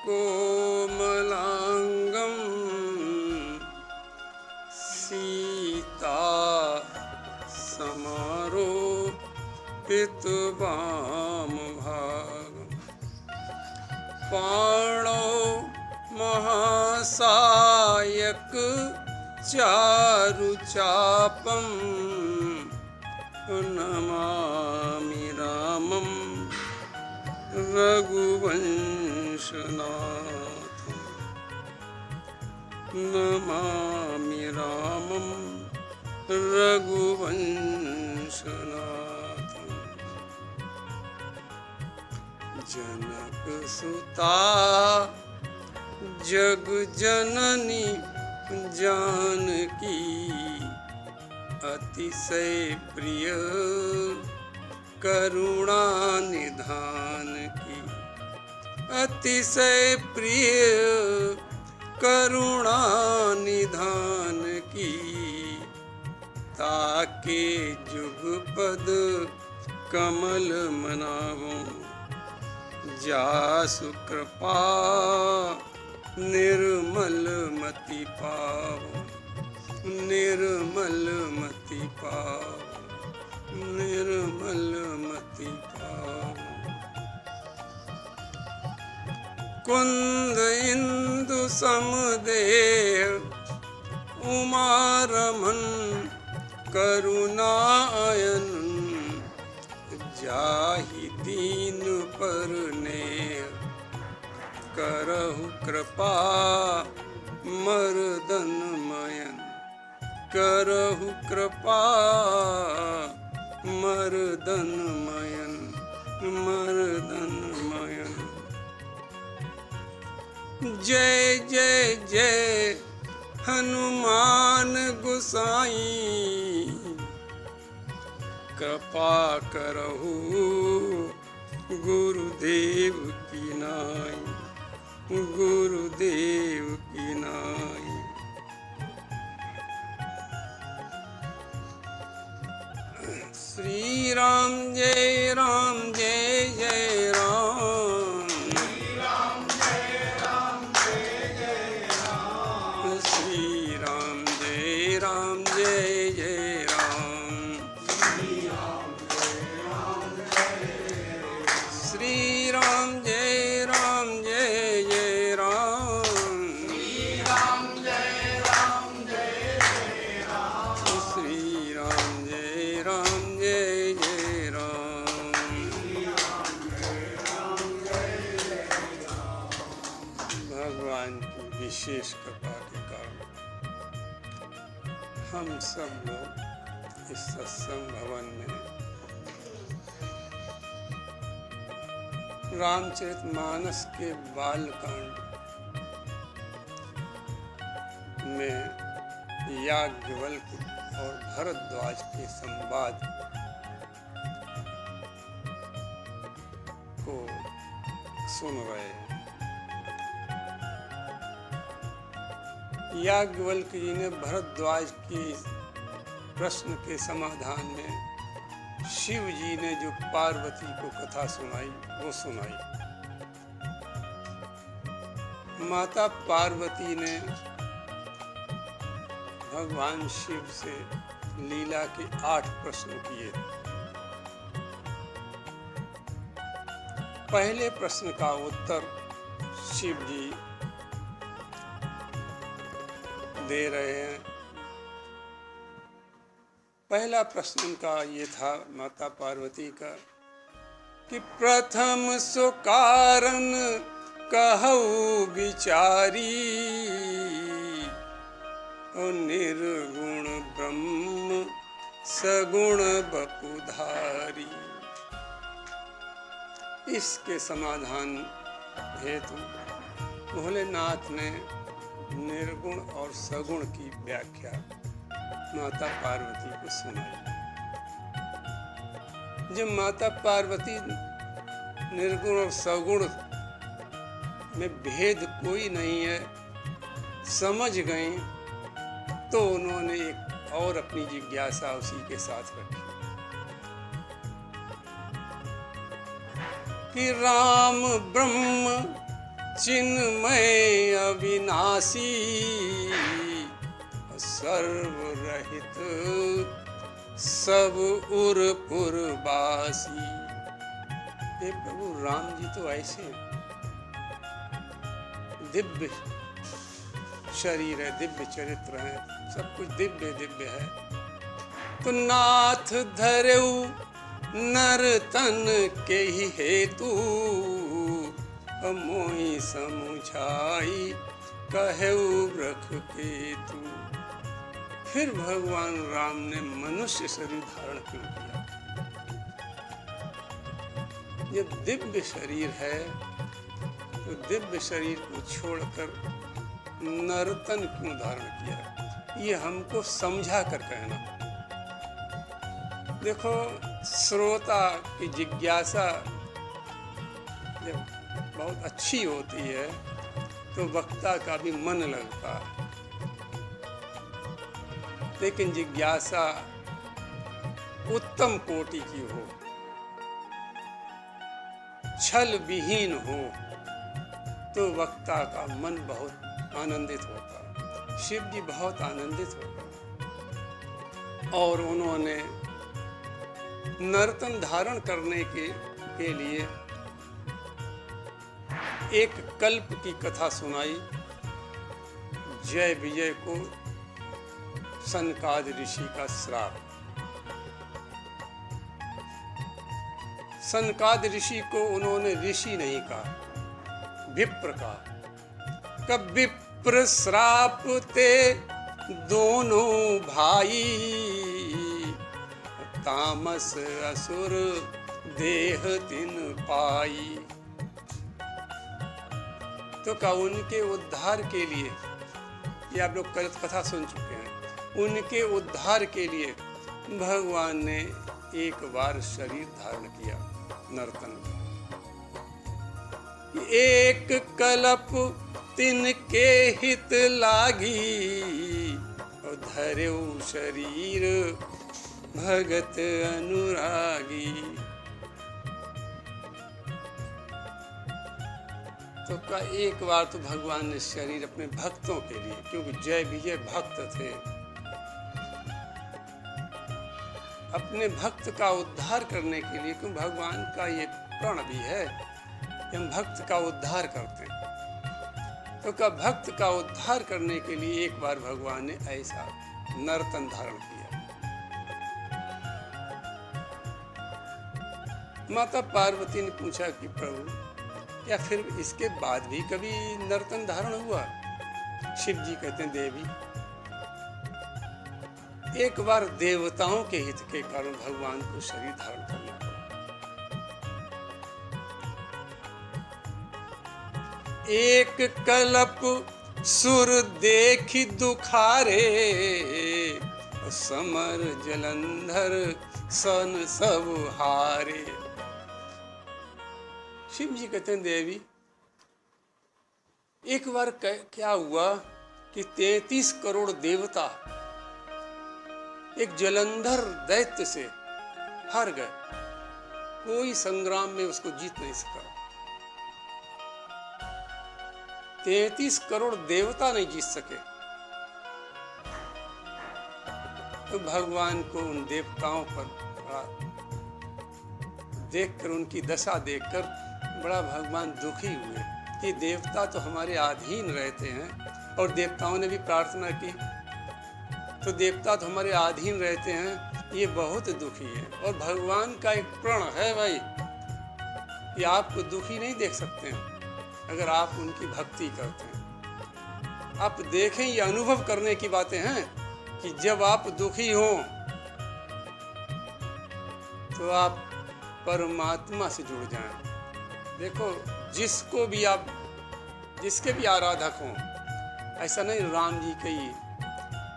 कोमलांगं सीता समारोपितवामभागम् पाणौ महासायक चारुचापं नमामि रामं रघुवंशनाथं नमामि रामं रघुवंशनाथं जनकसुता जगजननी जानकी अतिशय प्रिय करुणा निधान की अतिशय प्रिय करुणा निधान की ताके जुगपद कमल मनावो जासु कृपा निर्मल मति पावो निर्मल मति पावो निर्मल मति पावो कुंद इंदु समदेव उमा रमन करुणायन जाहि दीन पर नेह करहु कृपा मर्दन मयन करहु कृपा मर्दन मयन मर्दन मयन। जय जय जय हनुमान गोसाई कृपा करहु गुरुदेव की नाई गुरुदेव की नाई। श्री राम जय जय राम श्री राम जय जय राम श्री राम जय जय राम श्री राम श्री राम जय जय राम श्री राम जय राम श्री राम जय जय राम। भगवान की विशेष कृपा के कारण हम सब लोग इस सत्संग भवन में रामचरितमानस के बालकांड में याज्ञवल्क्य और भरद्वाज के संवाद को सुन रहे हैं। याज्ञवल्क्य जी ने भरद्वाज की प्रश्न के समाधान में शिव जी ने जो पार्वती को कथा सुनाई वो सुनाई। माता पार्वती ने भगवान शिव से लीला के 8 प्रश्न किए। पहले प्रश्न का उत्तर शिव जी दे रहे हैं। पहला प्रश्न का ये था माता पार्वती का कि प्रथम सो कारण कहऊ विचारी निर्गुण ब्रह्म सगुण बपुधारी। इसके समाधान हेतु भोलेनाथ ने निर्गुण और सगुण की व्याख्या माता पार्वती को सुनाई। जब माता पार्वती निर्गुण और सगुण में भेद कोई नहीं है समझ गई तो उन्होंने एक और अपनी जिज्ञासा उसी के साथ रखी कि राम ब्रह्म चिन्मय अविनाशी सर्वरहित सब उरपुरवासी। हे प्रभु राम जी तो ऐसे दिव्य शरीर है, दिव्य चरित्र है, सब कुछ दिव्य दिव्य है। तो नाथ धरऊ नर तन के ही हेतु मोहि समुझाई कहऊ वृख केतु। फिर भगवान राम ने मनुष्य शरीर धारण क्यों किया? ये दिव्य शरीर है, तो दिव्य शरीर को छोड़कर नर्तन क्यों धारण किया? ये हमको समझा कर कहना। देखो, श्रोता की जिज्ञासा जब बहुत अच्छी होती है तो वक्ता का भी मन लगता है, लेकिन जिज्ञासा उत्तम कोटि की हो, छल विहीन हो, तो वक्ता का मन बहुत आनंदित होता। शिव जी बहुत आनंदित होता और उन्होंने नर्तन धारण करने के लिए एक कल्प की कथा सुनाई। जय विजय को सनकादि ऋषि का श्राप। सनकादि ऋषि को उन्होंने ऋषि नहीं कहा, विप्र कहा। कब विप्र श्राप ते दोनों भाई, तामस असुर देह तिन पाई। तो क्या उनके उद्धार के लिए, ये आप लोग कथा सुन चुके हैं, उनके उद्धार के लिए भगवान ने एक बार शरीर धारण किया नर्तन। एक कलप तिनके हित लागी, और धर्यु शरीर भगत अनुरागी। तो का एक बार तो भगवान ने शरीर अपने भक्तों के लिए, क्योंकि जय विजय भक्त थे, अपने भक्त का उद्धार करने के लिए, क्योंकि भगवान का ये प्रण भी है कि हम भक्त का उद्धार करते हैं। तो का भक्त का उद्धार करने के लिए एक बार भगवान ने ऐसा नर्तन धारण किया। माता पार्वती ने पूछा कि प्रभु, या फिर इसके बाद भी कभी नर्तन धारण हुआ? शिव जी कहते हैं, देवी, एक बार देवताओं के हित के कारण भगवान को शरीर धारण करना पड़ा। एक कलप सुर देखी दुखारे, समर जलंधर सन सब हारे। शिव जी कहते हैं, देवी, एक बार क्या हुआ कि 33 करोड़ देवता एक जलंधर दैत्य से हार गए। कोई संग्राम में उसको जीत नहीं सका। 33 करोड़ देवता नहीं जीत सके। तो भगवान को उन देवताओं पर देखकर, उनकी दशा देखकर बड़ा भगवान दुखी हुए कि देवता तो हमारे अधीन रहते हैं, और देवताओं ने भी प्रार्थना की, तो देवता तो हमारे अधीन रहते हैं, ये बहुत दुखी है। और भगवान का एक प्रण है भाई कि आपको दुखी नहीं देख सकते हैं अगर आप उनकी भक्ति करते हैं। आप देखें, ये अनुभव करने की बातें हैं कि जब आप दुखी हो तो आप परमात्मा से जुड़ जाएं। देखो, जिसको भी आप, जिसके भी आराधक हों, ऐसा नहीं राम जी के ही,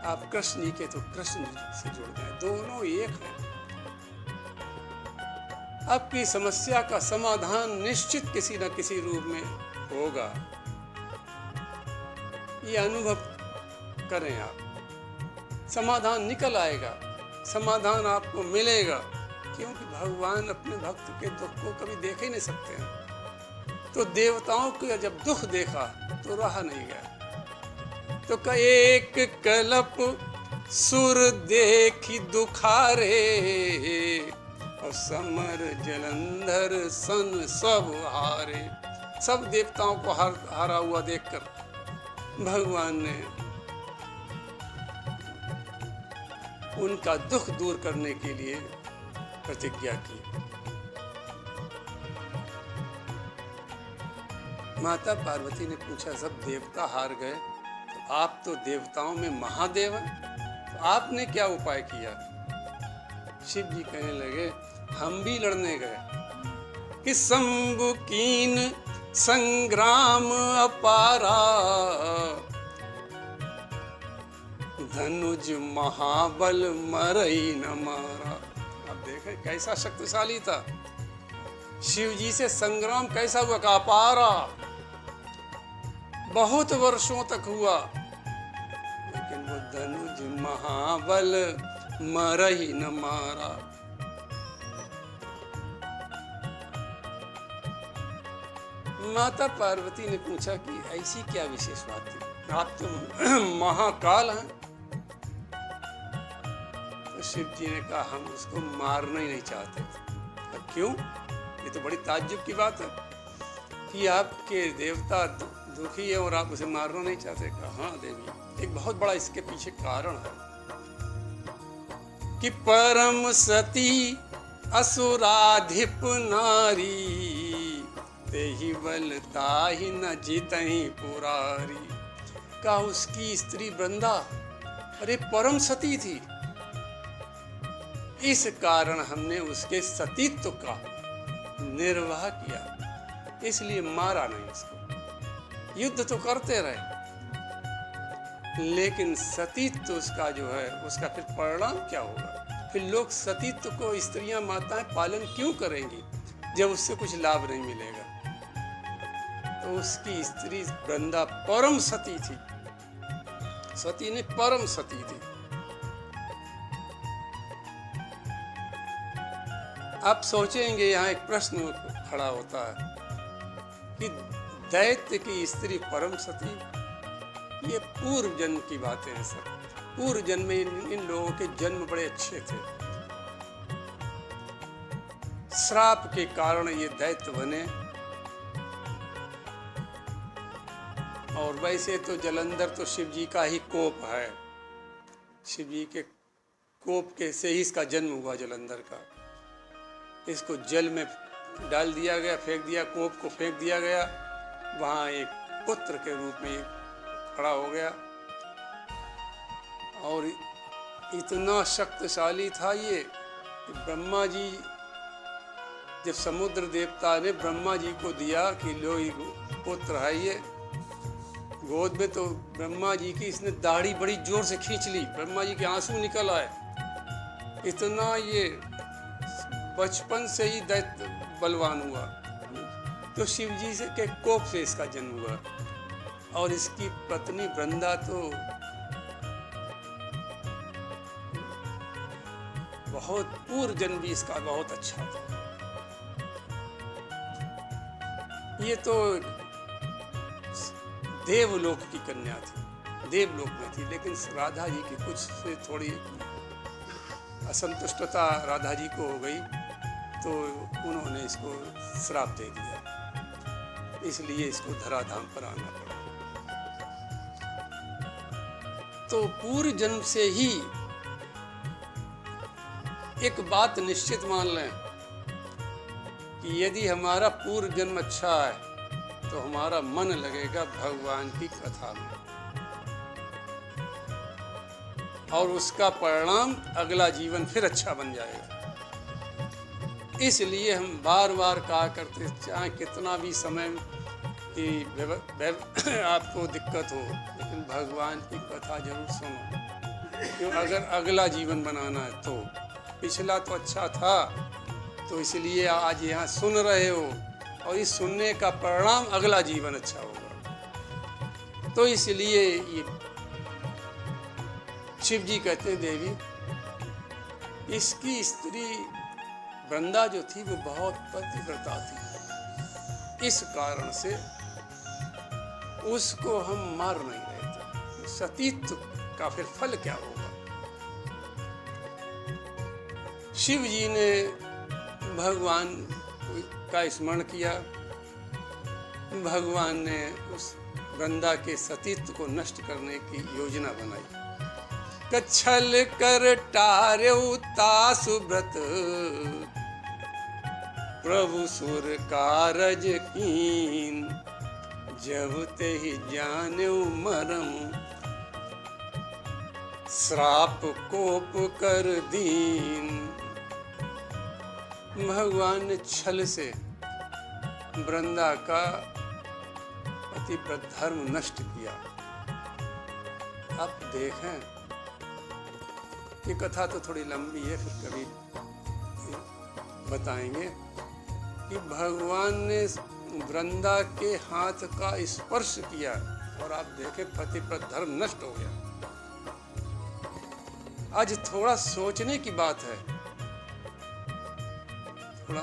आप कृष्ण जी के तो कृष्ण से जुड़ जाएं, दोनों एक हैं। आपकी समस्या का समाधान निश्चित किसी न किसी रूप में होगा। ये अनुभव करें आप, समाधान निकल आएगा, समाधान आपको मिलेगा, क्योंकि भगवान अपने भक्त के दुख को कभी देख ही नहीं सकते हैं। तो देवताओं को जब दुख देखा तो रहा नहीं गया, तो कहा एक कलप सुर देखी दुखारे, और समर जलंधर सन सब हारे। सब देवताओं को हारा हुआ देखकर भगवान ने उनका दुख दूर करने के लिए प्रतिज्ञा की। माता पार्वती ने पूछा, सब देवता हार गए, तो आप तो देवताओं में महादेव हैं, तो आपने क्या उपाय किया? शिव जी कहने लगे, हम भी लड़ने गए कि शंभु कीन संग्राम अपारा, धनुज महाबल मरई न मारा। अब देखे कैसा शक्तिशाली था शिव जी से संग्राम, कैसा हुआ का अपारा, बहुत वर्षों तक हुआ, लेकिन वो धनुज महाबल मरई न मारा। माता पार्वती ने पूछा कि ऐसी क्या विशेष बात थी, आप तो महाकाल हैं। तो शिव जी ने कहा, हम उसको मारना ही नहीं चाहते थे। क्यों? ये तो बड़ी ताज्जुब की बात है कि आपके देवता दुखी है और आप उसे मारना नहीं चाहते। कहा, हाँ देवी, एक बहुत बड़ा इसके पीछे कारण है कि परम सती असुराधिप नारी, तेहि बल ताहि न जीतहि पुरारी। कहा उसकी स्त्री वृंदा अरे परम सती थी, इस कारण हमने उसके सतीत्व का निर्वाह किया, इसलिए मारा नहीं उसको। युद्ध तो करते रहे, लेकिन सतीत्व उसका जो है, उसका फिर परिणाम क्या होगा? फिर लोग सतीत्व को स्त्रियां माताएं पालन क्यों करेंगी जब उससे कुछ लाभ नहीं मिलेगा? तो उसकी स्त्री वृंदा परम सती थी, सती ने परम सती थी। आप सोचेंगे, यहाँ एक प्रश्न खड़ा होता है कि दैत्य की स्त्री परम सती, ये पूर्व जन्म की बातें हैं सब। पूर्व जन्म में इन लोगों के जन्म बड़े अच्छे थे, श्राप के कारण ये दैत्य बने। और वैसे तो जलंधर तो शिव जी का ही कोप है, शिव जी के कोप के से ही इसका जन्म हुआ जलंधर का। इसको जल में डाल दिया गया, फेंक दिया, कोप को फेंक दिया गया, वहाँ एक पुत्र के रूप में खड़ा हो गया। और इतना शक्तिशाली था ये कि ब्रह्मा जी, जब समुद्र देवता ने ब्रह्मा जी को दिया कि लो ये पुत्र है ये गोद में, तो ब्रह्मा जी की इसने दाढ़ी बड़ी जोर से खींच ली, ब्रह्मा जी के आंसू निकल आए। इतना ये बचपन से ही दैत्य बलवान हुआ। तो शिव जी से के कोप से इसका जन्म हुआ। और इसकी पत्नी वृंदा तो बहुत पूर्व जन्म भी इसका बहुत अच्छा था। ये तो देवलोक की कन्या थी, देवलोक में थी, लेकिन राधा जी की कुछ से थोड़ी असंतुष्टता राधा जी को हो गई, तो उन्होंने इसको श्राप दे दिया, इसलिए इसको धराधाम पर आना पड़ा। तो पूर्व जन्म से ही एक बात निश्चित मान लें कि यदि हमारा पूर्व जन्म अच्छा है तो हमारा मन लगेगा भगवान की कथा में, और उसका परिणाम अगला जीवन फिर अच्छा बन जाएगा। इसलिए हम बार बार कहा करते, चाहे कितना भी समय की आपको दिक्कत हो, लेकिन भगवान की कथा जरूर सुनो, क्यों? अगर अगला जीवन बनाना है तो। पिछला तो अच्छा था, तो इसलिए आज यहाँ सुन रहे हो, और इस सुनने का परिणाम अगला जीवन अच्छा होगा। तो इसलिए ये शिव जी कहते हैं, देवी इसकी स्त्री वृंदा जो थी वो बहुत पतिव्रता थी, इस कारण से उसको हम मार नहीं रहे थे। सतीत्व का फिर फल क्या होगा? शिव जी ने भगवान का स्मरण किया, भगवान ने उस वृंदा के सतीत्व को नष्ट करने की योजना बनाई। कच्छल कर टार्यउ तासु व्रत, प्रभु सुर कारज कीन, जब ते ही जान्यउ मरम, श्राप कोप कर दीन। भगवान ने छल से वृंदा का पतिव्रत धर्म नष्ट किया। आप देखें, ये कथा तो थोड़ी लंबी है, फिर कभी बताएंगे कि भगवान ने वृंदा के हाथ का स्पर्श किया और आप देखें पतिव्रत धर्म नष्ट हो गया। आज थोड़ा सोचने की बात है, थोड़ा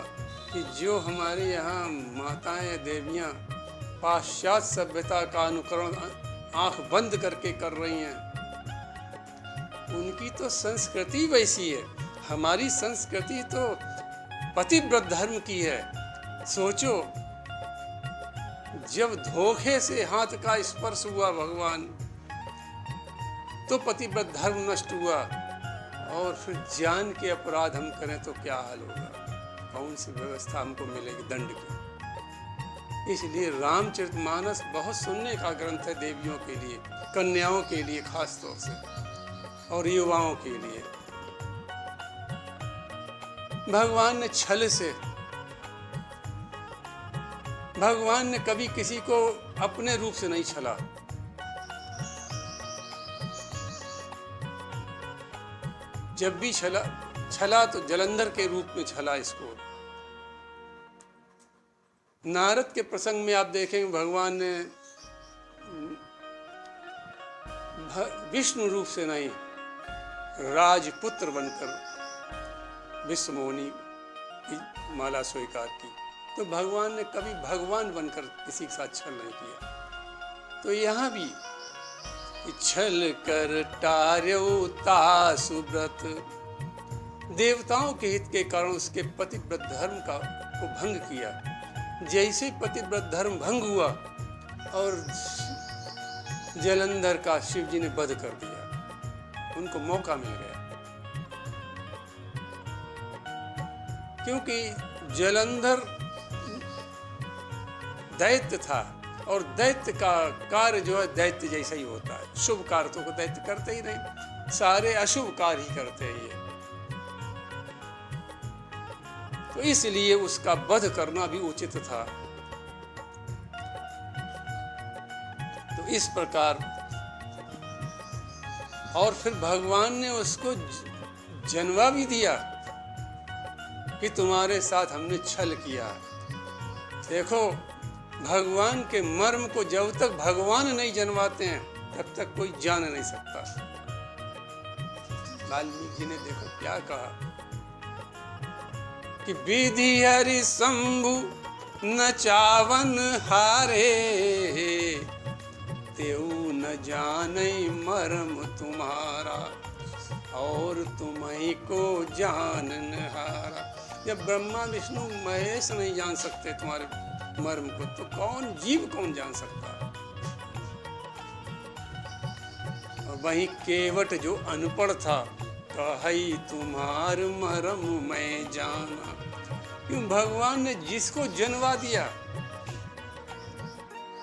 कि जो हमारे यहाँ माताएं देवियां पाश्चात्य सभ्यता का अनुकरण आंख बंद करके कर रही हैं, उनकी तो संस्कृति वैसी है। हमारी संस्कृति तो पतिव्रत धर्म की है। सोचो, जब धोखे से हाथ का स्पर्श हुआ भगवान, तो पतिव्रत धर्म नष्ट हुआ, और फिर जान के अपराध हम करें तो क्या हाल होगा? कौन सी व्यवस्था हमको मिलेगी दंड की? इसलिए रामचरितमानस बहुत सुनने का ग्रंथ है देवियों के लिए, कन्याओं के लिए खास तौर से, और युवाओं के लिए। भगवान ने छल से, भगवान ने कभी किसी को अपने रूप से नहीं छला। जब भी छला तो जलंधर के रूप में छला इसको। नारद के प्रसंग में आप देखेंगे भगवान ने विष्णु रूप से नहीं, राजपुत्र बनकर विश्वमोनी की माला स्वीकार की। तो भगवान ने कभी भगवान बनकर किसी के साथ छल नहीं किया। तो यहाँ भी छल कर टार्यउ तासु व्रत, देवताओं के हित के कारण उसके पतिव्रत धर्म को भंग किया। जैसे पतिव्रत धर्म भंग हुआ और जलंधर का शिव जी ने वध कर दिया, उनको मौका मिल गया। क्योंकि जलंधर दैत्य था, और दैत्य का कार्य जो है दैत्य जैसा ही होता है। शुभ कार्य तो दैत्य करते ही नहीं, सारे अशुभ कार्य ही करते हैं ये। तो इसलिए उसका वध करना भी उचित था। तो इस प्रकार, और फिर भगवान ने उसको जन्मा भी दिया कि तुम्हारे साथ हमने छल किया। देखो, भगवान के मर्म को जब तक भगवान नहीं जन्माते हैं तब तक कोई जान नहीं सकता। वाल्मीकि जी ने देखो क्या कहा कि विधि हरि शंभु न चावन हारे, तेऊ न जाने मर्म तुम्हारा, और तुम्हीं को जानन हारा। जब ब्रह्मा विष्णु महेश नहीं जान सकते तुम्हारे मर्म को, तो कौन जान सकता? और वहीं केवट जो अनपढ़ था, कही तुम्हार मर्म मैं जाना। क्यों? भगवान ने जिसको जन्मा दिया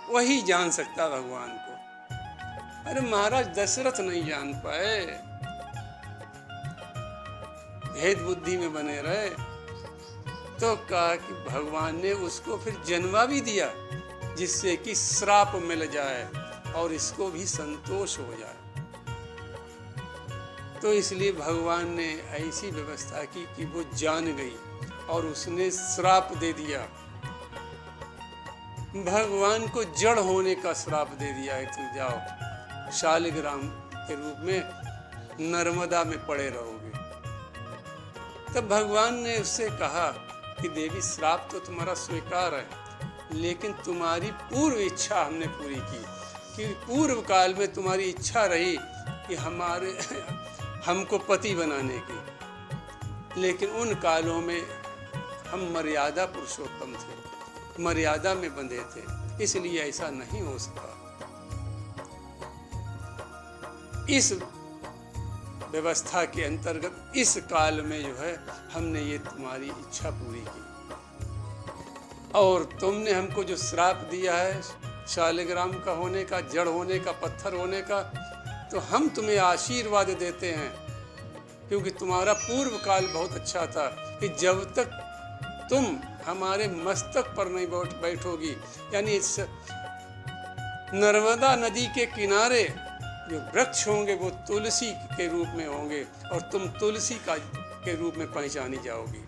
वही जान सकता भगवान को। अरे महाराज दशरथ नहीं जान पाए, भेद बुद्धि में बने रहे। तो कहा कि भगवान ने उसको फिर जन्मा भी दिया जिससे कि श्राप मिल जाए और इसको भी संतोष हो जाए। तो इसलिए भगवान ने ऐसी व्यवस्था की कि वो जान गई और उसने श्राप दे दिया। भगवान को जड़ होने का श्राप दे दिया है, तुम जाओ शालिग्राम के रूप में नर्मदा में पड़े रहोगे। तब भगवान ने उससे कहा कि देवी श्राप तो तुम्हारा स्वीकार है, लेकिन तुम्हारी पूर्व इच्छा हमने पूरी की कि पूर्व काल में तुम्हारी इच्छा रही कि हमको पति बनाने की, लेकिन उन कालों में हम मर्यादा पुरुषोत्तम थे, मर्यादा में बंधे थे, इसलिए ऐसा नहीं हो सका। इस व्यवस्था के अंतर्गत इस काल में जो है हमने ये तुम्हारी इच्छा पूरी की, और तुमने हमको जो श्राप दिया है शालिग्राम का होने का, जड़ होने का, पत्थर होने का, तो हम तुम्हें आशीर्वाद देते हैं, क्योंकि तुम्हारा पूर्व काल बहुत अच्छा था कि जब तक तुम हमारे मस्तक पर नहीं बैठोगी, यानी इस नर्मदा नदी के किनारे जो वृक्ष होंगे वो तुलसी के रूप में होंगे, और तुम तुलसी के रूप में पहचानी जाओगी।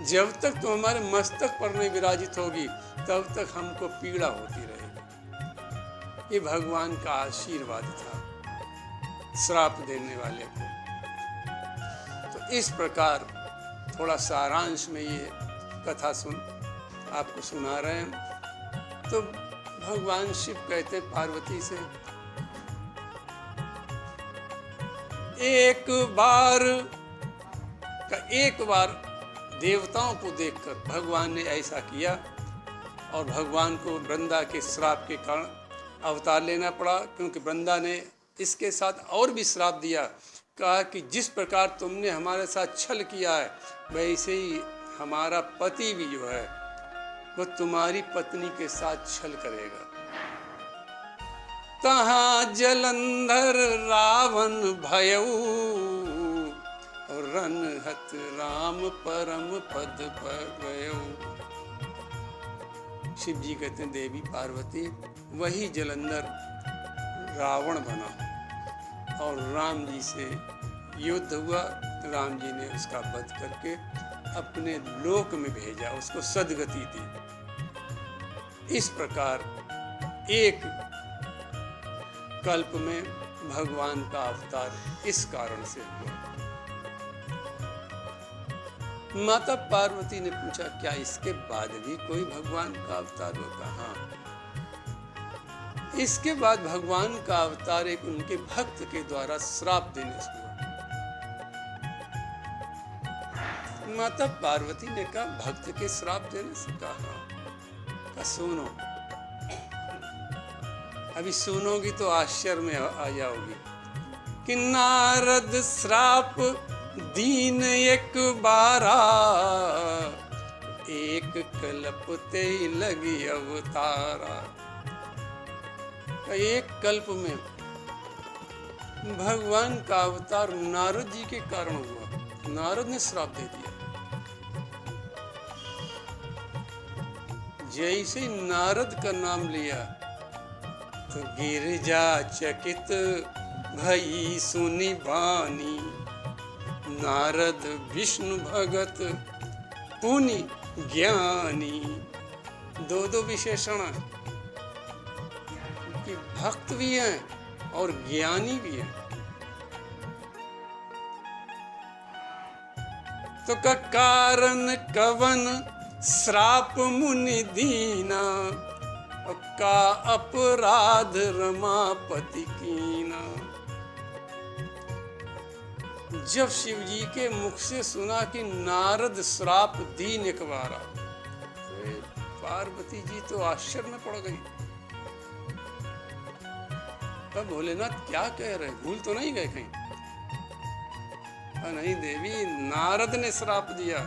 जब तक तुम हमारे मस्तक पर नहीं विराजित होगी तब तक हमको पीड़ा होती रहेगी। ये भगवान का आशीर्वाद था श्राप देने वाले को। तो इस प्रकार थोड़ा सारांश में ये कथा आपको सुना रहे हैं। तो भगवान शिव कहते पार्वती से, एक बार देवताओं को देखकर भगवान ने ऐसा किया, और भगवान को वृंदा के श्राप के कारण अवतार लेना पड़ा, क्योंकि वृंदा ने इसके साथ और भी श्राप दिया। कहा कि जिस प्रकार तुमने हमारे साथ छल किया है, वैसे ही हमारा पति भी जो है वो तुम्हारी पत्नी के साथ छल करेगा। तहाँ जलंधर रावण भयऊ, रनहत राम परम पद पर गयो। शिव जी कहते हैं देवी पार्वती वही जलंधर रावण बना और राम जी से युद्ध हुआ। राम जी ने उसका वध करके अपने लोक में भेजा, उसको सद्गति दी। इस प्रकार एक कल्प में भगवान का अवतार इस कारण से हुआ। माता पार्वती ने पूछा, क्या इसके बाद भी कोई भगवान का अवतार होगा? हाँ, इसके बाद भगवान का अवतार एक उनके भक्त के द्वारा श्राप देने से हुआ। माता पार्वती ने कहा, भक्त के श्राप देने से? कहा सुनो, अभी सुनोगी तो आश्चर्य में आ जाओगी कि नारद श्राप दीन एक बारा, एक कल्प ते लगी अवतारा। एक कल्प में भगवान का अवतार नारद जी के कारण हुआ। नारद ने श्राप दे दिया। जैसे नारद का नाम लिया तो गिरजा चकित भई सुनी बानी, नारद विष्णु भगत पुनि ज्ञानी। दो विशेषण कि भक्त भी हैं और ज्ञानी भी हैं। तो का कारण कवन श्राप मुनि दीना, का अपराध रमापति कीना। जब शिव जी के मुख से सुना कि नारद श्राप दीन एक बारा, पार्वती जी तो आश्चर्य में पड़ गई। तब भोलेनाथ क्या कह रहे, भूल तो नहीं गए कहीं? नहीं देवी, नारद ने श्राप दिया।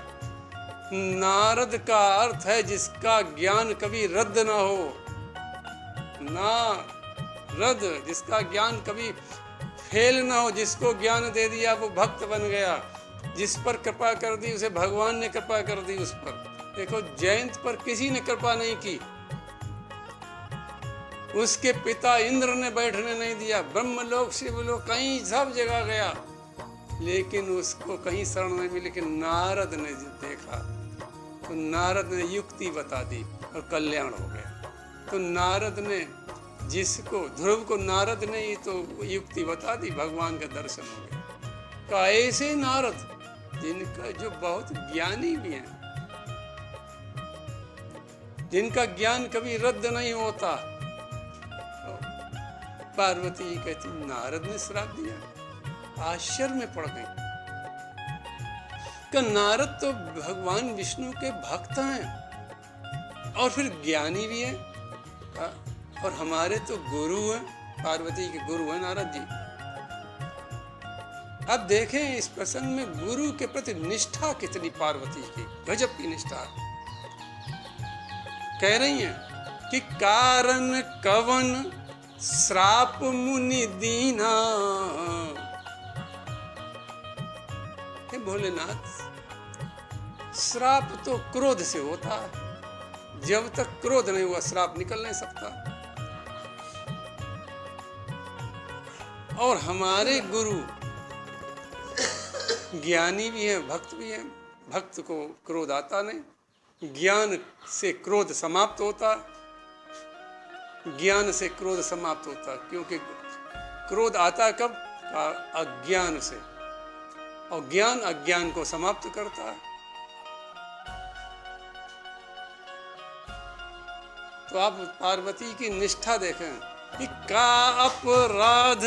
नारद का अर्थ है जिसका ज्ञान कभी रद्द ना हो, नारद जिसका ज्ञान कभी फेल ना हो। जिसको ज्ञान दे दिया वो भक्त बन गया, जिस पर कृपा कर दी उसे भगवान ने कृपा कर दी उस पर। देखो, जयंत पर किसी ने कृपा नहीं की, उसके पिता इंद्र ने बैठने नहीं दिया, ब्रह्मलोक शिवलोक कहीं सब जगह गया, लेकिन उसको कहीं शरण नहीं मिली। लेकिन नारद ने देखा तो नारद ने युक्ति बता दी और कल्याण हो गया। तो नारद ने जिसको, ध्रुव को नारद ने ही तो युक्ति बता दी, भगवान का दर्शन हो गया। का ऐसे नारद जिनका जो बहुत ज्ञानी भी हैं। जिनका ज्ञान कभी रद्द नहीं होता। पार्वती कहती नारद ने श्राप दिया। आश्चर्य में पड़ गई कि नारद तो भगवान विष्णु के भक्त हैं और फिर ज्ञानी भी है, और हमारे तो गुरु हैं, पार्वती के गुरु हैं नारद जी। अब देखें इस प्रसंग में गुरु के प्रति निष्ठा कितनी पार्वती की, गजब की निष्ठा। कह रही हैं कि कारण कवन श्राप मुनि दीना। हे भोलेनाथ, श्राप तो क्रोध से होता है, जब तक क्रोध नहीं हुआ श्राप निकल नहीं सकता। और हमारे गुरु ज्ञानी भी हैं, भक्त भी हैं। भक्त को क्रोध आता नहीं, ज्ञान से क्रोध समाप्त होता, ज्ञान से क्रोध समाप्त होता। क्योंकि क्रोध आता कब? अज्ञान से, और ज्ञान अज्ञान को समाप्त करता है। तो आप पार्वती की निष्ठा देखें कि का अपराध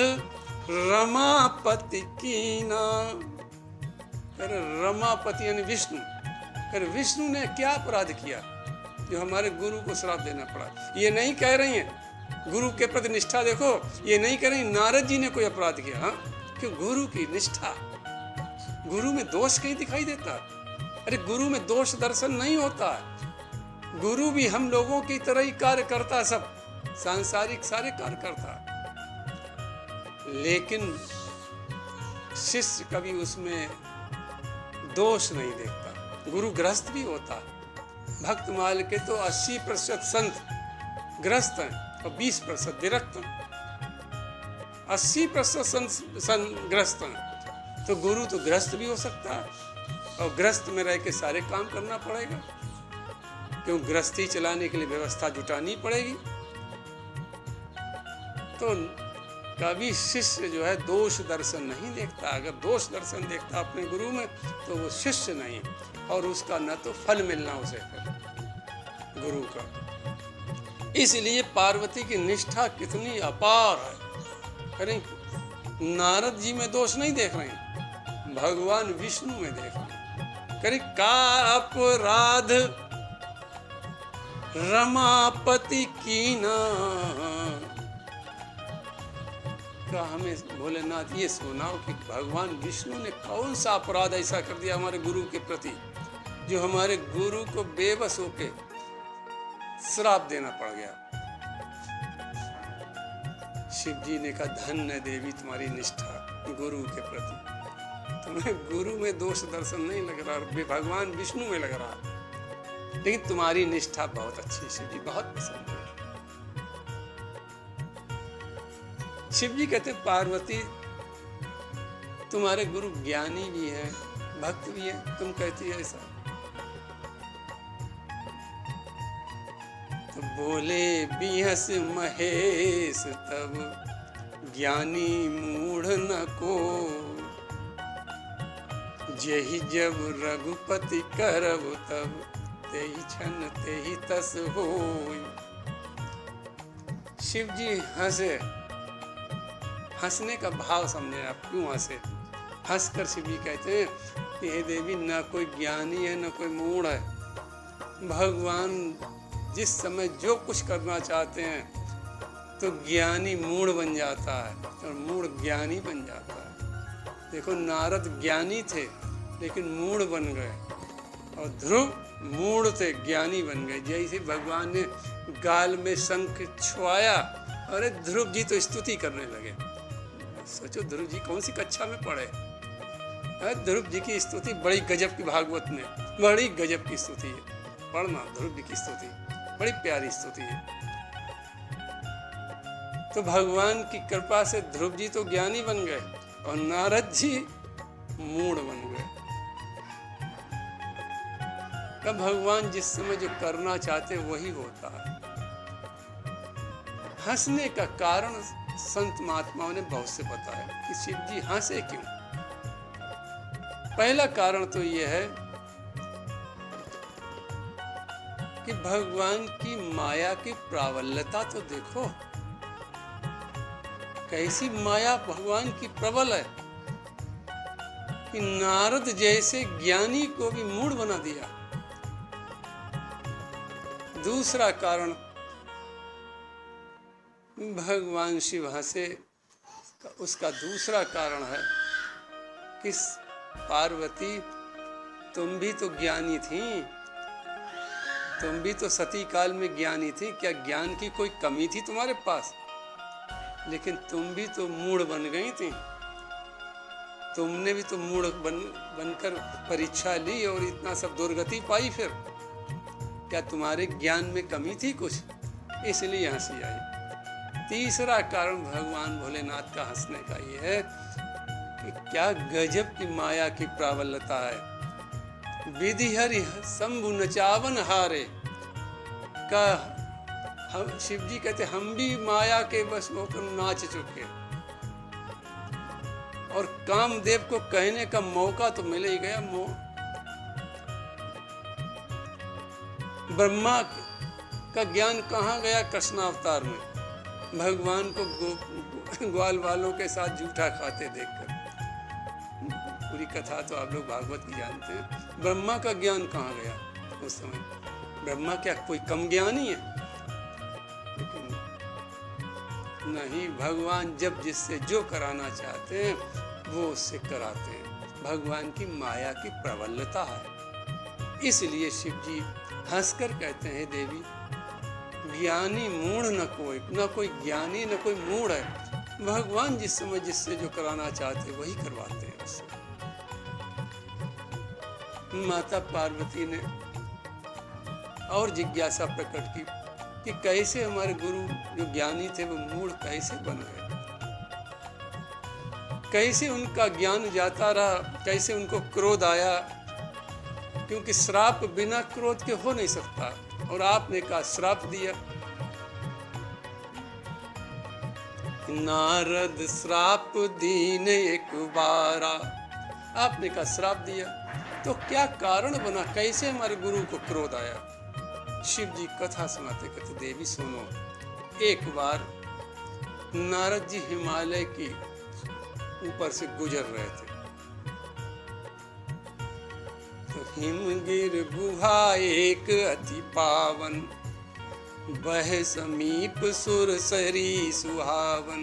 रमापति कीना। अरे रमापति यानी विष्णु, अरे विष्णु ने क्या अपराध किया जो हमारे गुरु को श्राप देना पड़ा? ये नहीं कह रही हैं गुरु के प्रति निष्ठा देखो, ये नहीं कह रही नारद जी ने कोई अपराध किया। हाँ, क्यों? गुरु की निष्ठा। गुरु में दोष कहीं दिखाई देता? अरे गुरु में दोष दर्शन नहीं होता। गुरु भी हम लोगों की तरह ही कार्य करता, सब सांसारिक सारे कार्य करता, लेकिन शिष्य कभी उसमें दोष नहीं देखता। गुरु गृहस्थ भी होता। भक्त माल के तो 80% संत गृहस्थ हैं और 20% विरक्त हैं। 80% संत गृहस्थ हैं, तो गुरु तो गृहस्थ भी हो सकता है, और गृहस्थ में रह के सारे काम करना पड़ेगा, क्यों? गृहस्थी चलाने के लिए व्यवस्था जुटानी पड़ेगी। तो कभी शिष्य जो है दोष दर्शन नहीं देखता। अगर दोष दर्शन देखता अपने गुरु में तो वो शिष्य नहीं, और उसका न तो फल मिलना उसे फिर गुरु का। इसलिए पार्वती की निष्ठा कितनी अपार है। करें नारद जी में दोष नहीं देख रहे हैं, भगवान विष्णु में देख रहे हैं। करें का अपराध रमापति कीना। हमें भोलेनाथ ये सुनाओ कि भगवान विष्णु ने कौन सा अपराध ऐसा कर दिया हमारे गुरु के प्रति, जो हमारे गुरु को बेबस होके श्राप देना पड़ गया। शिव जी ने कहा धन्य देवी तुम्हारी निष्ठा गुरु के प्रति। तुम्हें गुरु में दोष दर्शन नहीं लग रहा, भगवान विष्णु में लग रहा, लेकिन तुम्हारी निष्ठा बहुत अच्छी, शिव जी बहुत पसंद है। शिव जी कहते पार्वती तुम्हारे गुरु ज्ञानी भी है, भक्त भी है, तुम कहती है ऐसा। तो बोले बिहस महेश तब ज्ञानी मूढ़ न को, जेहि जब रघुपति करब तब तेहि क्षण तेहि तस होय। शिव जी हंसे। हंसने का भाव समझे आप, क्यों हंसे? हंसकर शिव जी कहते हैं कि हे देवी, न कोई ज्ञानी है न कोई मूढ़ है। भगवान जिस समय जो कुछ करना चाहते हैं तो ज्ञानी मूढ़ बन जाता है और मूढ़ ज्ञानी बन जाता है। देखो नारद ज्ञानी थे लेकिन मूढ़ बन गए, और ध्रुव मूढ़ थे ज्ञानी बन गए। जैसे भगवान ने गाल में शंख छुआया, अरे ध्रुव जी तो स्तुति करने लगे। सोचो ध्रुव जी कौन सी कक्षा में पढ़े? ध्रुव जी की स्तुति बड़ी गजब की, भागवत में बड़ी गजब की स्तुति है। पढ़ना ध्रुव जी की स्तुति, बड़ी प्यारी स्तुति है। तो भगवान की कृपा से ध्रुव जी तो ज्ञानी बन गए और नारद जी मूढ़ बन गए। तब भगवान जिस समय जो करना चाहते वही होता है। हंसने का कारण संत महात्माओं ने बहुत से बताया कि शिव जी हंसे क्यों। पहला कारण तो यह है कि भगवान की माया की प्राबल्यता तो देखो, कैसी माया भगवान की प्रबल है कि नारद जैसे ज्ञानी को भी मूढ़ बना दिया। दूसरा कारण भगवान शिव हंसे, उसका दूसरा कारण है कि पार्वती तुम भी तो ज्ञानी थी, तुम भी तो सती काल में ज्ञानी थी, क्या ज्ञान की कोई कमी थी तुम्हारे पास? लेकिन तुम भी तो मूढ़ बन गई थी, तुमने भी तो मूढ़ बनकर परीक्षा ली और इतना सब दुर्गति पाई। फिर क्या तुम्हारे ज्ञान में कमी थी कुछ? इसलिए हंसी आई। तीसरा कारण भगवान भोलेनाथ का हंसने का ये है कि क्या गजब की माया की प्राबल्यता है। विधि हरि शंभु नचावन हारे का हम शिव जी कहते हम भी माया के बस होकर नाच चुके, और कामदेव को कहने का मौका तो मिल ही गया। ब्रह्मा का ज्ञान कहाँ गया? कृष्णावतार में भगवान को ग्वाल वालों के साथ जूठा खाते देखकर। पूरी कथा तो आप लोग भागवत की जानते हैं। ब्रह्मा का ज्ञान कहाँ गया उस समय? ब्रह्मा क्या कोई कम ज्ञानी है? लेकिन नहीं, भगवान जब जिससे जो कराना चाहते हैं वो उससे कराते हैं। भगवान की माया की प्रबलता है। इसलिए शिव जी हंसकर कहते हैं, देवी ज्ञानी मूढ़ न कोई ज्ञानी न कोई मूढ़ है। भगवान जिस समय जिससे जो कराना चाहते वही करवाते हैं उससे। माता पार्वती ने और जिज्ञासा प्रकट की कि कैसे हमारे गुरु जो ज्ञानी थे वो मूढ़ कैसे बन गए, कैसे उनका ज्ञान जाता रहा, कैसे उनको क्रोध आया, क्योंकि श्राप बिना क्रोध के हो नहीं सकता। और आपने कहा श्राप दिया, नारद श्राप दीन एक बारा, आपने कहा श्राप दिया। तो क्या कारण बना, कैसे हमारे गुरु को क्रोध आया? शिव जी कथा सुनाते कहते, देवी सुनो, एक बार नारद जी हिमालय की ऊपर से गुजर रहे थे, तो हिमगिर गुहा एक अति पावन, बह समीप सुरसरी सुहावन,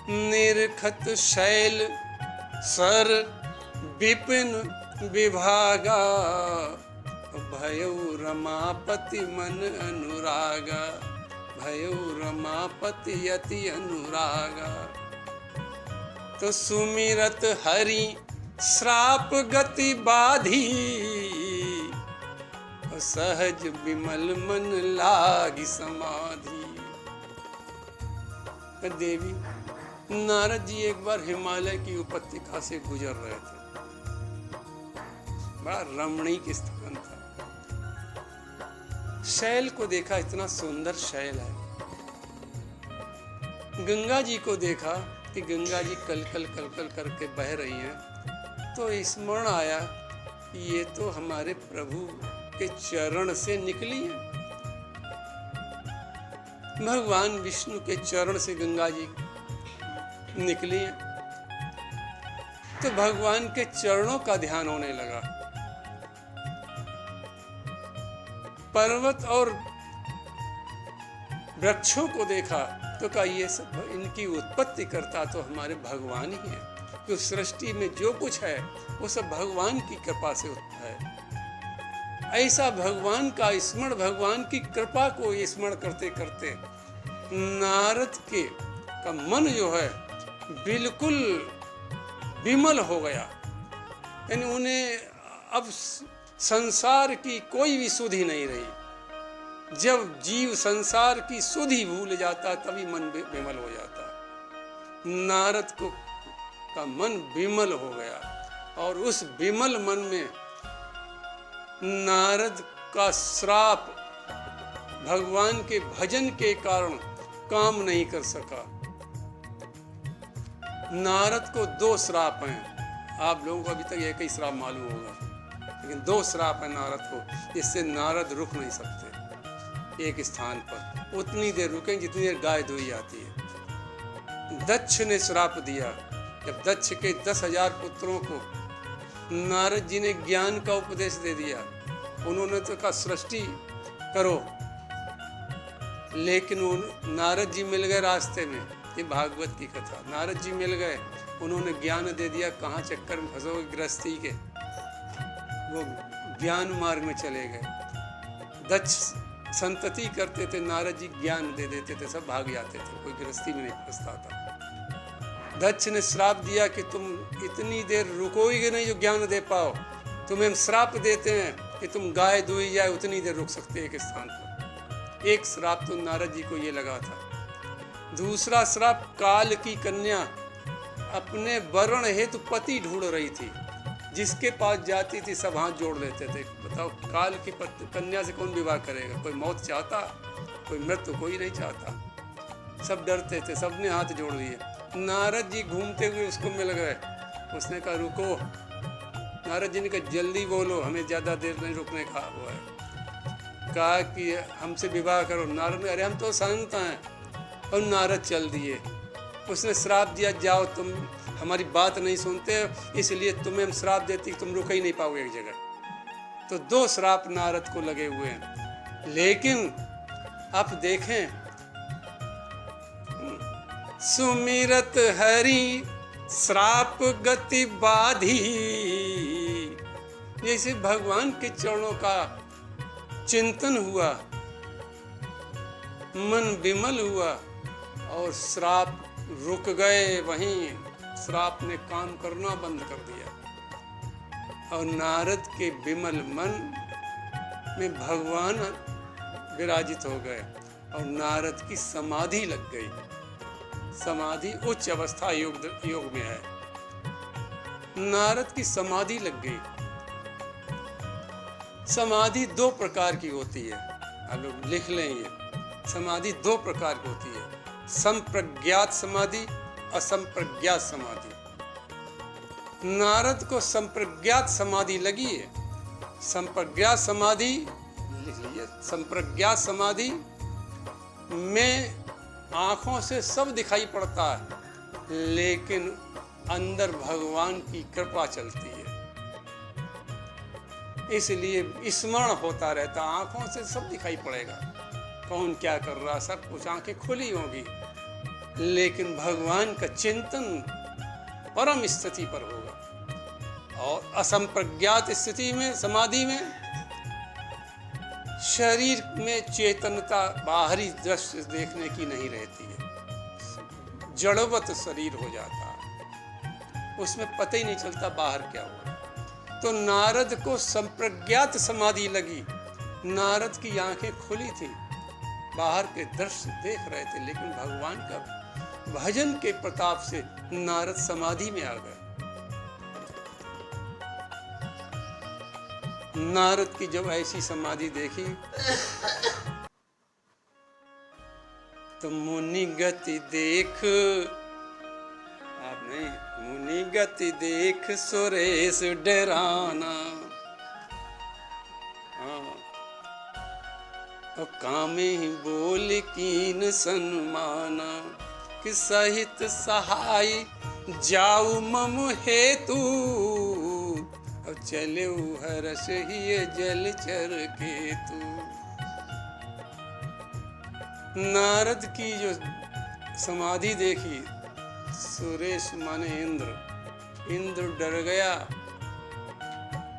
निर्खत शैल सर विपिन विभागा, भयउ रमापति मन अनुरागा, भयउ रमापति अति अनुरागा। तो सुमिरत हरि श्राप गति बाधी, सहज विमल मन लागी समाधि। देवी नारद जी एक बार हिमालय की उपत्यका से गुजर रहे थे, बड़ा रमणीक स्थान था। शैल को देखा, इतना सुंदर शैल है। गंगा जी को देखा कि गंगा जी कलकल कलकल करके बह रही हैं, तो स्मरण आया कि ये तो हमारे प्रभु के चरण से निकली है। भगवान विष्णु के चरण से गंगा जी निकली है, तो भगवान के चरणों का ध्यान होने लगा। पर्वत और वृक्षों को देखा तो कहा ये सब इनकी उत्पत्ति करता तो हमारे भगवान ही है, कि सृष्टि में जो कुछ है वो सब भगवान की कृपा से है। ऐसा भगवान का स्मरण, भगवान की कृपा को स्मरण करते करते नारद के का मन जो है बिल्कुल विमल हो गया। यानी उन्हें अब संसार की कोई भी सुधि नहीं रही। जब जीव संसार की सुधि भूल जाता तभी मन विमल हो जाता। नारद को का मन विमल हो गया, और उस विमल मन में नारद का श्राप भगवान के भजन के कारण काम नहीं कर सका। नारद को 2 श्राप हैं, आप लोगों को अभी तक एक ही श्राप मालूम होगा। लेकिन 2 श्राप है नारद को, इससे नारद रुक नहीं सकते एक स्थान पर। उतनी देर रुकें जितनी देर गाय दुही जाती है। दक्ष ने श्राप दिया, जब दक्ष के 10,000 पुत्रों को नारद जी ने ज्ञान का उपदेश दे दिया, उन्होंने तो कहा सृष्टि करो, लेकिन नारद जी मिल गए रास्ते में। ये भागवत की कथा, नारद जी मिल गए, उन्होंने ज्ञान दे दिया, कहाँ चक्कर में फंसोगे गृहस्थी के, वो ज्ञान मार्ग में चले गए। दक्ष संतति करते थे, नारद जी ज्ञान दे देते थे, सब भाग जाते थे, कोई गृहस्थी में नहीं फंसता था। दक्ष ने श्राप दिया कि तुम इतनी देर रुकोगे नहीं जो ज्ञान दे पाओ, तुम्हें हम श्राप देते हैं कि तुम गाय दुही जाए उतनी देर रुक सकते एक स्थान पर। एक श्राप तो नारद जी को ये लगा था। दूसरा श्राप, काल की कन्या अपने वर्ण हेतु पति ढूंढ रही थी, जिसके पास जाती थी सब हाथ जोड़ लेते थे। बताओ, काल की कन्या से कौन विवाह करेगा? कोई मौत चाहता, कोई मृत्यु कोई नहीं चाहता, सब डरते थे, सबने हाथ जोड़ लिए। नारद जी घूमते हुए उसको मिल गए, उसने कहा रुको। नारद जी ने कहा जल्दी बोलो, हमें ज़्यादा देर नहीं रुकने का वो है। कहा कि हमसे विवाह करो। नारद ने, अरे हम तो संत हैं, और नारद चल दिए। उसने श्राप दिया, जाओ तुम हमारी बात नहीं सुनते, इसलिए तुम्हें हम श्राप देती, तुम रुक ही नहीं पाओगे एक जगह। तो 2 श्राप नारद को लगे हुए हैं। लेकिन आप देखें, सुमिरत हरि श्राप गति बाधी, जैसे भगवान के चरणों का चिंतन हुआ, मन विमल हुआ और श्राप रुक गए। वहीं श्राप ने काम करना बंद कर दिया और नारद के विमल मन में भगवान विराजित हो गए और नारद की समाधि लग गई। समाधि उच्च अवस्था योग में है। नारद की समाधि लग गई। समाधि 2 प्रकार की होती है, आप लोग लिख लें ये। समाधि 2 प्रकार की होती है, संप्रज्ञात समाधि, असंप्रज्ञात समाधि। नारद को संप्रज्ञात समाधि लगी है। संप्रज्ञात समाधि लिख लीजिए। संप्रज्ञात समाधि में आंखों से सब दिखाई पड़ता है, लेकिन अंदर भगवान की कृपा चलती है, इसलिए स्मरण होता रहता। आंखों से सब दिखाई पड़ेगा, कौन क्या कर रहा, सब कुछ आंखें खुली होगी, लेकिन भगवान का चिंतन परम स्थिति पर होगा। और असंप्रज्ञात स्थिति में, समाधि में, शरीर में चेतनता बाहरी दृश्य देखने की नहीं रहती है, जड़वत शरीर हो जाता है, उसमें पता ही नहीं चलता बाहर क्या हुआ। तो नारद को संप्रज्ञात समाधि लगी। नारद की आंखें खुली थी, बाहर के दृश्य देख रहे थे, लेकिन भगवान का भजन के प्रताप से नारद समाधि में आ गए। नारद की जब ऐसी समाधि देखी तो मुनि गति देख, आप नहीं, मुनि गति देख सुरेश डराना। और कामे ही बोल कीन सन्माना, कि सहित सहाय जाऊ मम हेतु, और चले हर्ष ही जलचर केतु। नारद की जो समाधि देखी, सुरेश माने इंद्र डर गया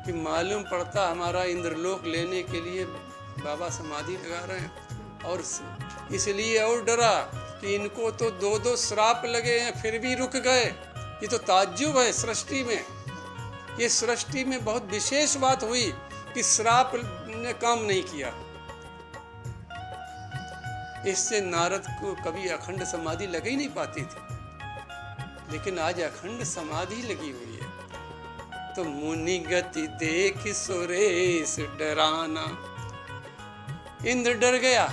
कि मालूम पड़ता हमारा इंद्रलोक लेने के लिए बाबा समाधि लगा रहे हैं, और इसलिए और डरा कि इनको तो 2-2 श्राप लगे हैं फिर भी रुक गए। ये तो ताज्जुब है सृष्टि में। ये सृष्टि में बहुत विशेष बात हुई कि श्राप ने काम नहीं किया। इससे नारद को कभी अखंड समाधि लग ही नहीं पाती थी, लेकिन आज अखंड समाधि लगी हुई है। तो मुनि गति देख सुरेश डराना, इंद्र डर गया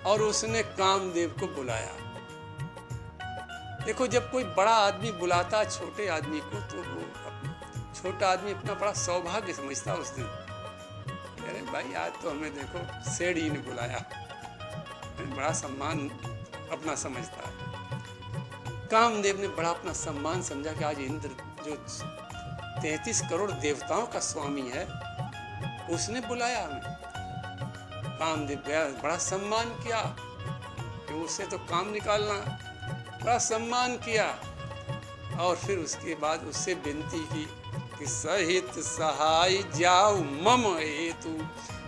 और उसने कामदेव को बुलाया। देखो, जब कोई बड़ा आदमी बुलाता छोटे आदमी को, तो वो छोटा आदमी अपना बड़ा सौभाग्य समझता उस दिन। अरे भाई आज तो हमें देखो सेठ जी ने बुलाया, बड़ा सम्मान अपना समझता है। कामदेव ने बड़ा अपना सम्मान समझा कि आज इंद्र जो 33 करोड़ देवताओं का स्वामी है उसने बुलाया हमें। कामदेव गया, बड़ा सम्मान किया कि उससे तो काम निकालना, बड़ा सम्मान किया। और फिर उसके बाद उससे विनती की कि सहित सहाय जाओ मम हेतु,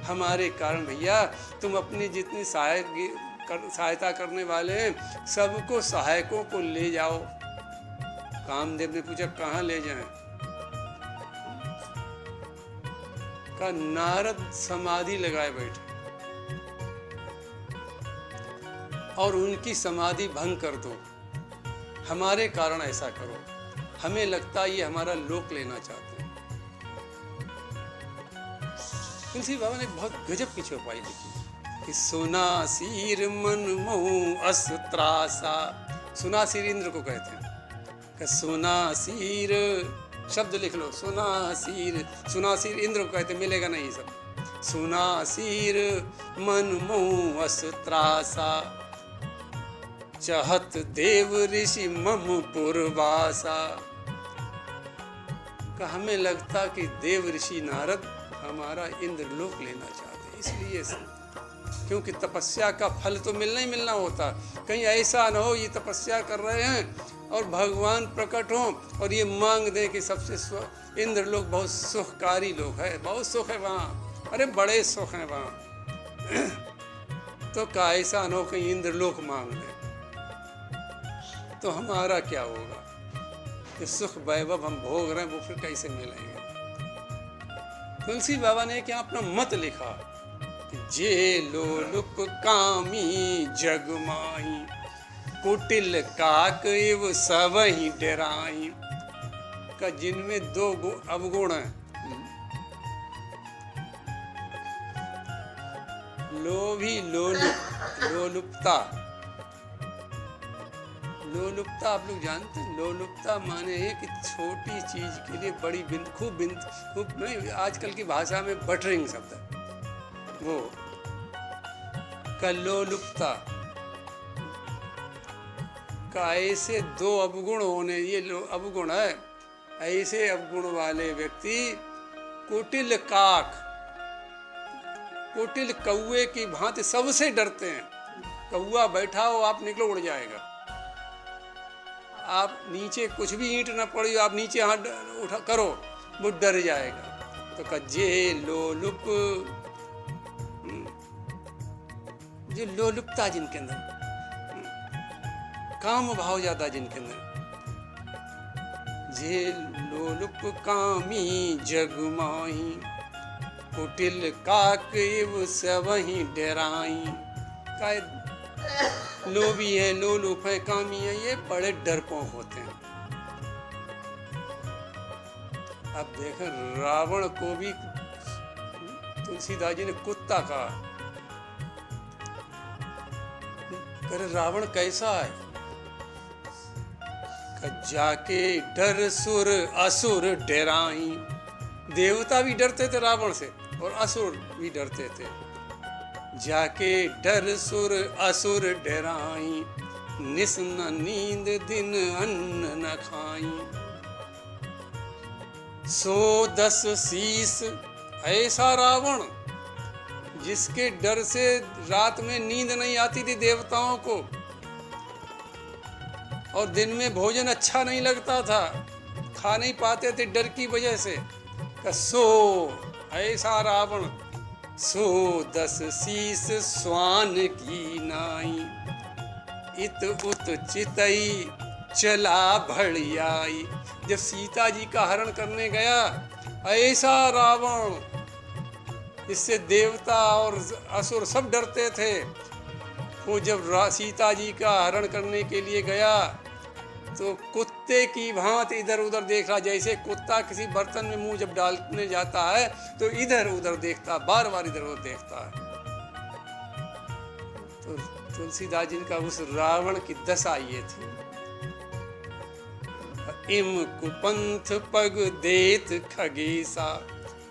हमारे कारण भैया तुम अपनी जितनी सहायता करने वाले हैं सबको सहायकों को ले जाओ। कामदेव ने पूछा कहाँ ले जाएं? का नारद समाधि लगाए बैठे और उनकी समाधि भंग कर दो, हमारे कारण ऐसा करो, हमें लगता है ये हमारा लोक लेना चाहते हैं। तुलसी बाबा ने बहुत गजब की चौपाई लिखी कि सोना सीर मन मोह अस त्रासा, सुना सीर इंद्र को कहते हैं कि सोना सीर शब्द लिख लो, सुना सीर इंद्र को कहते, मिलेगा नहीं सब। सुना सीर मन मोह अस त्रासा, चाहत देव ऋषि मम पुरवासा, का हमें लगता कि देव ऋषि नारद हमारा इंद्रलोक लेना चाहते, इसलिए क्योंकि तपस्या का फल तो मिलना ही मिलना होता। कहीं ऐसा न हो ये तपस्या कर रहे हैं और भगवान प्रकट हो और ये मांग दें कि सबसे इंद्रलोक बहुत सुखकारी लोक है, बहुत सुख है वहाँ, अरे बड़े सुख हैं वहाँ। तो का ऐसा न हो कहीं इंद्रलोक मांग दे तो हमारा क्या होगा? ये सुख वैभव हम भोग रहे हैं वो फिर कैसे मिलेंगे? तुलसी बाबा ने क्या अपना मत लिखा कि जे लोलुप कामी जग माही, कुटिल काक एव सब ही डराई, का जिनमें दो अवगुण हैं, लोभी लोलुपता। लोलुपता आप लोग जानते हैं, लोलुपता माने है कि छोटी चीज के लिए बड़ी खूब नहीं, आजकल की भाषा में बटरिंग शब्द है वो का लोलुपता का। ऐसे दो अवगुण होने, ये अवगुण है, ऐसे अवगुण वाले व्यक्ति कुटिल काक, कुटिल कौवे की भांति सबसे डरते हैं। कौवा बैठा हो आप निकलो उड़ जाएगा, आप नीचे कुछ भी ईंट ना पड़ी, आप नीचे हाथ उठा करो वो डर जाएगा। तो कज्जे लोलुप, जो लोलुपता जिनके अंदर, काम भाव ज्यादा जिनके अंदर, जे लोलुप कामी जग माही, कुटिल काक एव सबहि डराई, का लोभी है, लोलुप है, कामी है, ये बड़े डरपोक होते हैं। अब देखें रावण को भी तुलसीदास जी ने कुत्ता कहा। अरे रावण कैसा है? जाके डर सुर असुर डराई, देवता भी डरते थे रावण से और असुर भी डरते थे। जाके डर सुर असुर डराई, निस न नींद दिन अन्न न खाई, 110 शीस, ऐसा रावण जिसके डर से रात में नींद नहीं आती थी देवताओं को और दिन में भोजन अच्छा नहीं लगता था, खा नहीं पाते थे डर की वजह से। सो ऐसा रावण, 110 शीस स्वान की नाई, इत उत चितई चला भड़ियाई। जब सीता जी का हरण करने गया ऐसा रावण, इससे देवता और असुर सब डरते थे, वो जब सीता जी का हरण करने के लिए गया तो कुत्ते की भांति इधर उधर देख रहा, जैसे कुत्ता किसी बर्तन में मुंह जब डालने जाता है तो इधर उधर देखता, बार बार इधर उधर देखता है। तो तुलसीदास जी का उस रावण की दशा ये थी। इम कुपंथ पग देत खगेसा,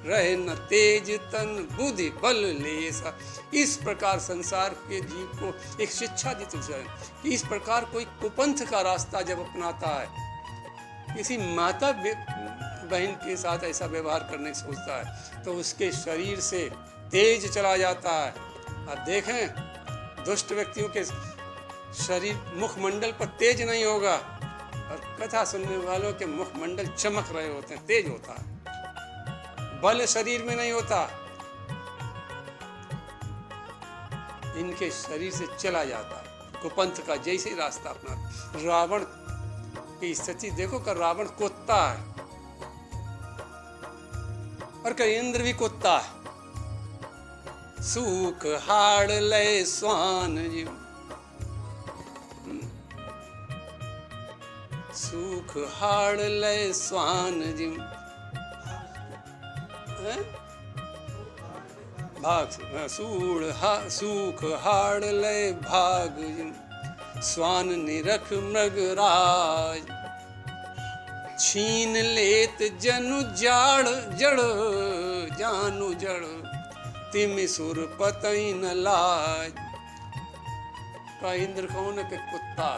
रहे न तेज तन बुद्धि बल लेसा। इस प्रकार संसार के जीव को एक शिक्षा दी तुलसीदास कि इस प्रकार कोई कुपंथ का रास्ता जब अपनाता है, किसी माता बहन के साथ ऐसा व्यवहार करने की सोचता है, तो उसके शरीर से तेज चला जाता है। अब देखें, दुष्ट व्यक्तियों के शरीर मुखमंडल पर तेज नहीं होगा, और कथा सुनने वालों के मुखमंडल चमक रहे होते हैं, तेज होता है, बल शरीर में नहीं होता, इनके शरीर से चला जाता है कुपंथ का जैसे ही रास्ता अपना। रावण की स्थिति देखो कि रावण कुत्ता है और कहीं इंद्र भी कुत्ता है। सूख हाड़ लय स्वान जी, सूख हाड़ लय स्वान जी, भाग सूख हाड़ लय भाग जी, स्वान निरख मृगराज, छीन लेत जनु जाड़ जड़, जानु जड़, तिम सुर पतई न लाज। का इंद्र कौन है? के कुत्ता,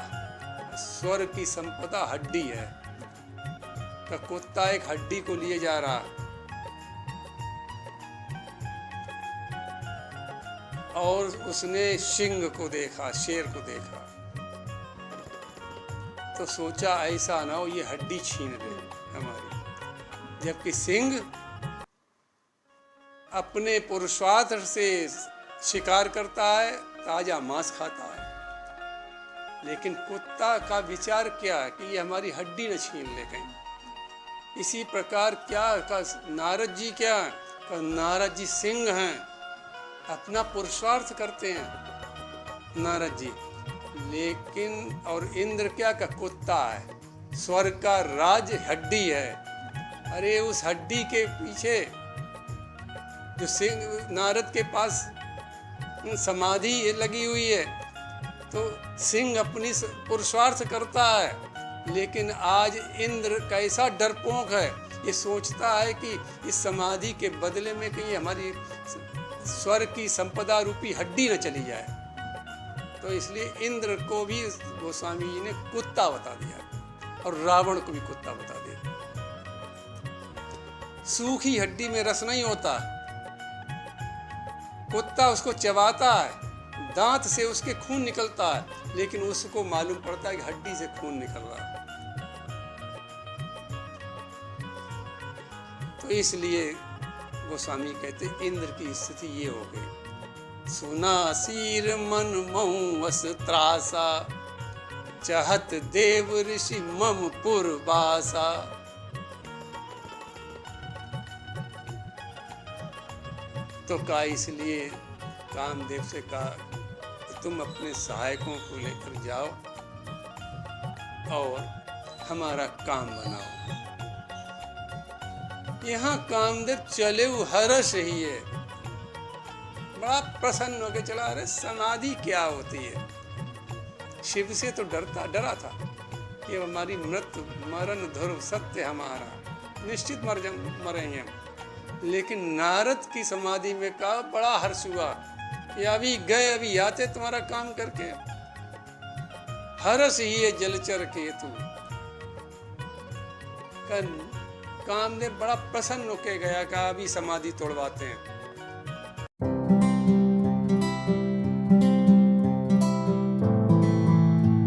स्वर की संपदा हड्डी है, का कुत्ता एक हड्डी को लिए जा रहा, और उसने सिंह को देखा, शेर को देखा, तो सोचा ऐसा ना हो ये हड्डी छीन ले हमारी, जबकि सिंह अपने पुरुषार्थ से शिकार करता है, ताजा मांस खाता है, लेकिन कुत्ता का विचार क्या है कि ये हमारी हड्डी न छीन ले कहीं। इसी प्रकार क्या का नारद जी, क्या का नारद जी सिंह हैं, अपना पुरुषार्थ करते हैं नारद जी, लेकिन और इंद्र क्या का कुत्ता है, स्वर्ग का राज हड्डी है। अरे उस हड्डी के पीछे जो सिंह नारद के पास समाधि लगी हुई है, तो सिंह अपनी पुरुषार्थ करता है, लेकिन आज इंद्र कैसा डरपोक है, ये सोचता है कि इस समाधि के बदले में कहीं हमारी स्वर्ग की संपदा रूपी हड्डी न चली जाए। तो इसलिए इंद्र को भी गोस्वामी जी ने कुत्ता बता दिया और रावण को भी कुत्ता बता दिया। सूखी हड्डी में रस नहीं होता, कुत्ता उसको चबाता है, दांत से उसके खून निकलता है, लेकिन उसको मालूम पड़ता है कि हड्डी से खून निकल रहा है। तो इसलिए गोस्वामी कहते इंद्र की स्थिति ये हो गई। सुना सीर मन मऊ वस त्रासा, चाहत देव ऋषि मम पुरवासा। तो कहा, इसलिए कामदेव से कहा तुम अपने सहायकों को लेकर जाओ और हमारा काम बनाओ। यहाँ कामदेव चले हर्ष ही है, बड़ा प्रसन्न होकर चला। अरे समाधि क्या होती है? शिव से तो डरा था कि हमारी मृत्यु मरण ध्रुव सत्य हमारा, निश्चित मरेंगे हम। लेकिन नारद की समाधि में कहा बड़ा हर्ष हुआ कि अभी गए, अभी आते तुम्हारा काम करके। हर्ष ही है जलचर केतु। कामदेव बड़ा प्रसन्न होके गया, कहा अभी समाधि तोड़वाते हैं।